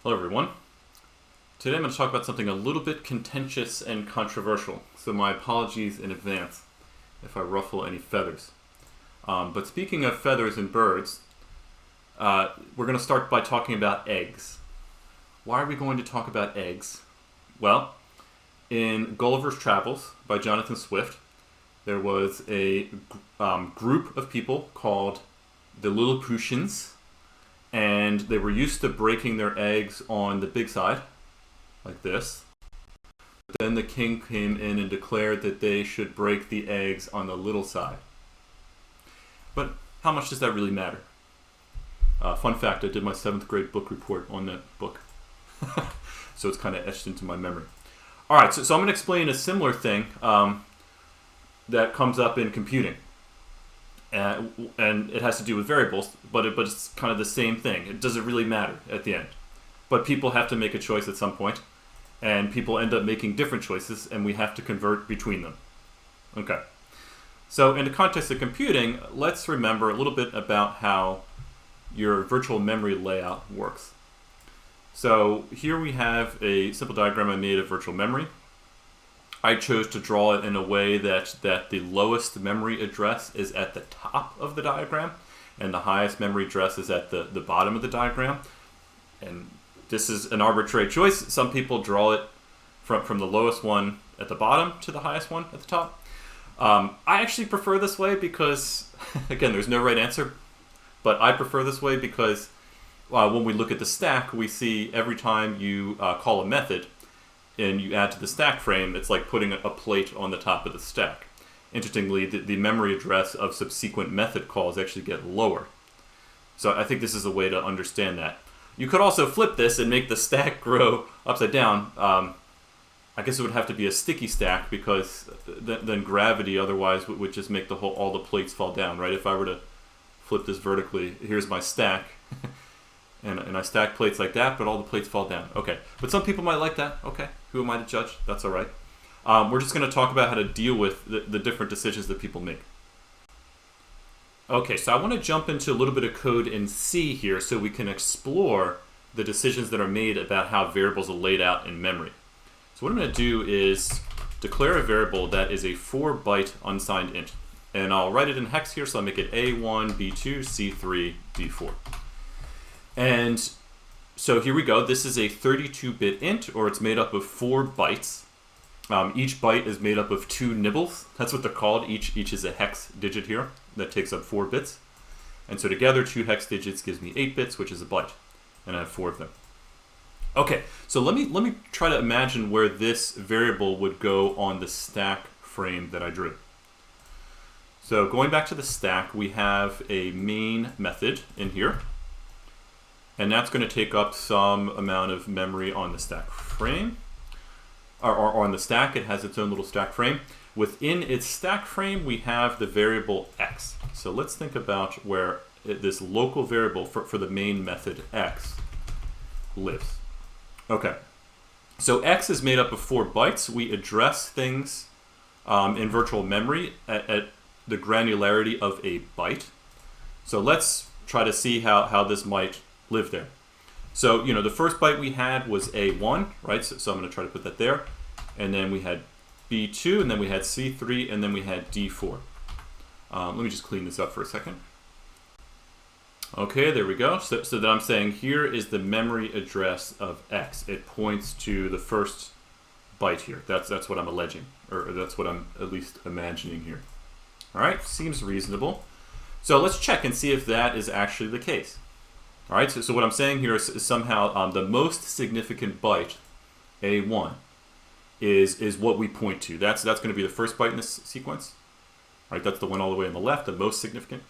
Hello everyone. Today I'm going to talk about something a little bit contentious and controversial, so my apologies in advance if I ruffle any feathers. But speaking of feathers and birds, we're going to start by talking about eggs. Why are we going to talk about eggs? Well, in Gulliver's Travels by Jonathan Swift, there was a group of people called the Lilliputians, and they were used to breaking their eggs on the big side, like this. But then the king came in and declared that they should break the eggs on the little side. But how much does that really matter? Fun fact, I did my 7th grade book report on that book. So it's kind of etched into my memory. Alright, so I'm going to explain a similar thing that comes up in computing. And it has to do with variables, but it's kind of the same thing. It doesn't really matter at the end. But people have to make a choice at some point, and people end up making different choices, and we have to convert between them. Okay. So in the context of computing, let's remember a little bit about how your virtual memory layout works. So here we have a simple diagram I made of virtual memory. I chose to draw it in a way that the lowest memory address is at the top of the diagram, and the highest memory address is at the bottom of the diagram. And this is an arbitrary choice. Some people draw it from the lowest one at the bottom to the highest one at the top. I actually prefer this way because, again, there's no right answer, but I prefer this way because when we look at the stack, we see every time you call a method and you add to the stack frame, it's like putting a plate on the top of the stack. Interestingly, the memory address of subsequent method calls actually get lower. So I think this is a way to understand that. You could also flip this and make the stack grow upside down. I guess it would have to be a sticky stack because then gravity otherwise would just make all the plates fall down, right? If I were to flip this vertically, here's my stack. And I stack plates like that, but all the plates fall down. Okay, but some people might like that. Okay, who am I to judge? That's all right. We're just going to talk about how to deal with the different decisions that people make. Okay, so I want to jump into a little bit of code in C here so we can explore the decisions that are made about how variables are laid out in memory. So what I'm going to do is declare a variable that is a 4-byte unsigned int. And I'll write it in hex here, so I'll make it A1, B2, C3, D4. And so here we go. This is a 32-bit int, or it's made up of 4 bytes. Each byte is made up of 2 nibbles. That's what they're called. Each is a hex digit here that takes up 4 bits. And so together, 2 hex digits gives me 8 bits, which is a byte. And I have 4 of them. Okay, so let me try to imagine where this variable would go on the stack frame that I drew. So going back to the stack, we have a main method in here. And that's going to take up some amount of memory on the stack frame. Or on the stack, it has its own little stack frame. Within its stack frame, we have the variable x. So let's think about where this local variable for the main method x lives. Okay, so x is made up of 4 bytes. We address things in virtual memory at the granularity of a byte. So let's try to see how this might live there. So, the first byte we had was A1, right? So I'm going to try to put that there. And then we had B2, and then we had C3, and then we had D4. Let me just clean this up for a second. Okay, there we go. So that I'm saying here is the memory address of X. It points to the first byte here. That's what I'm alleging, or that's what I'm at least imagining here. All right, seems reasonable. So let's check and see if that is actually the case. All right, so what I'm saying here is somehow the most significant byte, A1, is what we point to. That's going to be the first byte in this sequence. All right, that's the one all the way on the left, the most significant.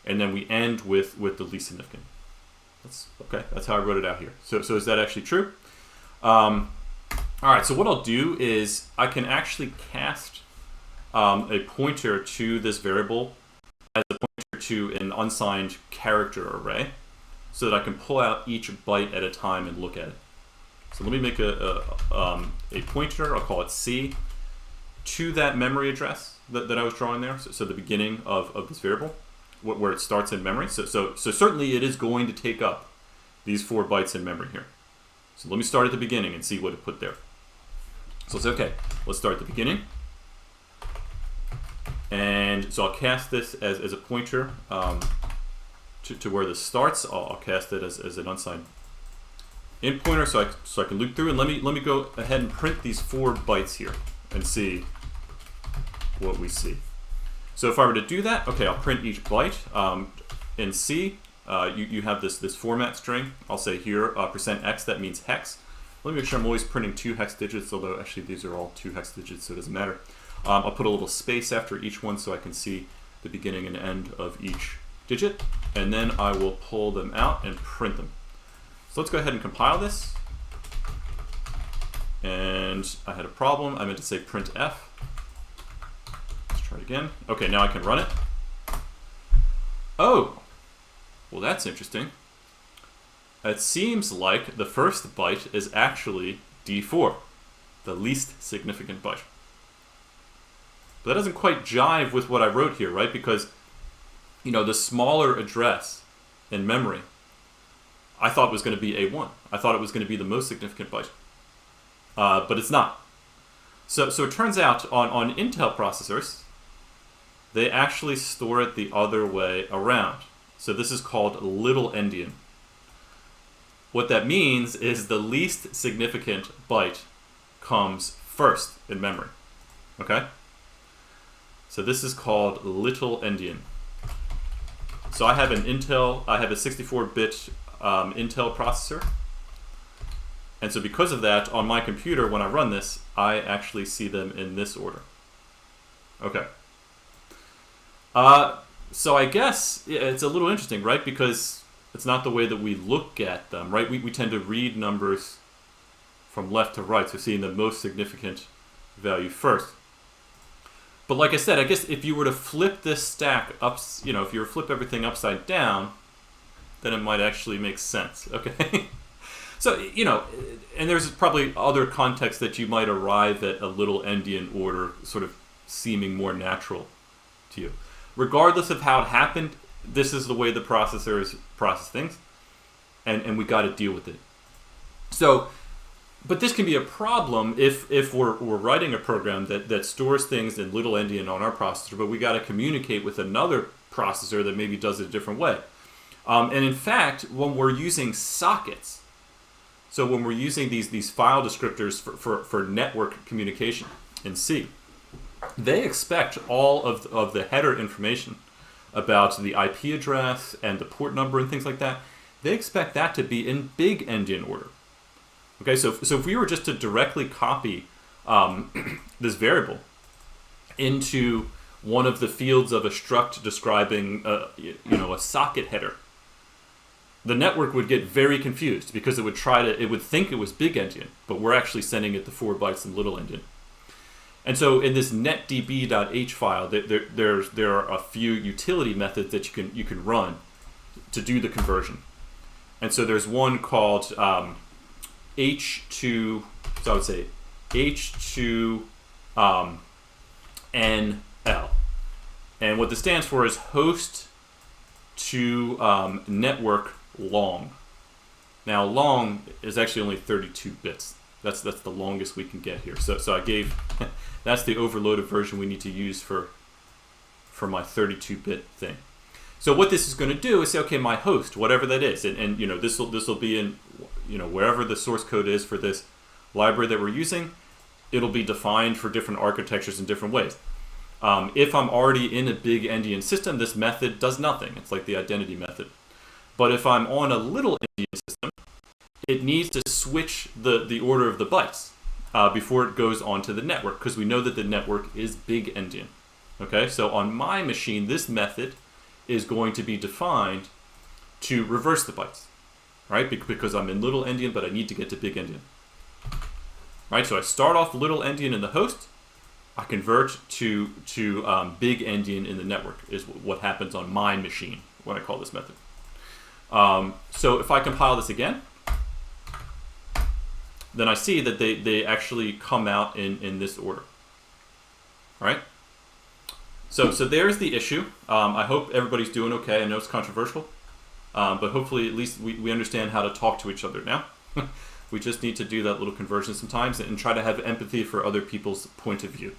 And then we end with the least significant. That's how I wrote it out here. So is that actually true? All right, so what I'll do is I can actually cast a pointer to this variable as a pointer to an unsigned character array, so that I can pull out each byte at a time and look at it. So let me make a pointer, I'll call it C, to that memory address that I was drawing there, so the beginning of this variable, where it starts in memory. So certainly it is going to take up these 4 bytes in memory here. So let me start at the beginning and see what it put there. So it's okay. Let's start at the beginning. And so I'll cast this as a pointer to where this starts. I'll cast it as an unsigned int pointer so I can loop through. And let me go ahead and print these 4 bytes here and see what we see. So if I were to do that, okay, I'll print each byte. In C, you have this format string. I'll say here %x, that means hex. Let me make sure I'm always printing 2 hex digits, although actually these are all 2 hex digits, so it doesn't matter. I'll put a little space after each one so I can see the beginning and end of each digit, and then I will pull them out and print them. So let's go ahead and compile this. And I had a problem. I meant to say printf. Let's try it again. Okay, now I can run it. Oh, well, that's interesting. It seems like the first byte is actually D4, the least significant byte. But that doesn't quite jive with what I wrote here, right? Because, you know, the smaller address in memory, I thought was going to be A1. I thought it was going to be the most significant byte. But it's not. So it turns out on Intel processors, they actually store it the other way around. So this is called little endian. What that means is the least significant byte comes first in memory. Okay? So this is called little endian. So I have a 64-bit Intel processor. And so because of that, on my computer, when I run this, I actually see them in this order. Okay. So I guess it's a little interesting, right? Because it's not the way that we look at them, right? We tend to read numbers from left to right, so seeing the most significant value first. But like I said, I guess if you were to flip this stack up, you know, if you were to flip everything upside down, then it might actually make sense, okay? So, you know, and there's probably other contexts that you might arrive at a little endian order sort of seeming more natural to you. Regardless of how it happened, this is the way the processors process things, and we got to deal with it. So, but this can be a problem if we're writing a program that stores things in little endian on our processor, but we got to communicate with another processor that maybe does it a different way. And in fact, when we're using sockets, so when we're using these file descriptors for network communication in C, they expect all of the header information about the IP address and the port number and things like that. They expect that to be in big endian order. Okay, so if we were just to directly copy this variable into one of the fields of a struct describing a socket header, the network would get very confused because it would think it was big endian, but we're actually sending it the 4 bytes in little endian. And so in this netdb.h file, there are a few utility methods that you can run to do the conversion. And so there's one called H2, so I would say H2 NL. And what this stands for is host to network long. Now long is actually only 32 bits. That's the longest we can get here. So I gave, that's the overloaded version we need to use for my 32-bit thing. So what this is going to do is say, okay, my host, whatever that is, and you know, this will be in, you know, wherever the source code is for this library that we're using, it'll be defined for different architectures in different ways. If I'm already in a big endian system, this method does nothing. It's like the identity method. But if I'm on a little endian system, it needs to switch the order of the bytes before it goes onto the network, because we know that the network is big endian. Okay, so on my machine, this method is going to be defined to reverse the bytes, right? Because I'm in little endian, but I need to get to big endian. Right, so I start off little endian in the host, I convert to big endian in the network is what happens on my machine when I call this method. So if I compile this again, then I see that they actually come out in this order. All right? So there's the issue. I hope everybody's doing okay. I know it's controversial, but hopefully at least we understand how to talk to each other now. We just need to do that little conversion sometimes and try to have empathy for other people's point of view.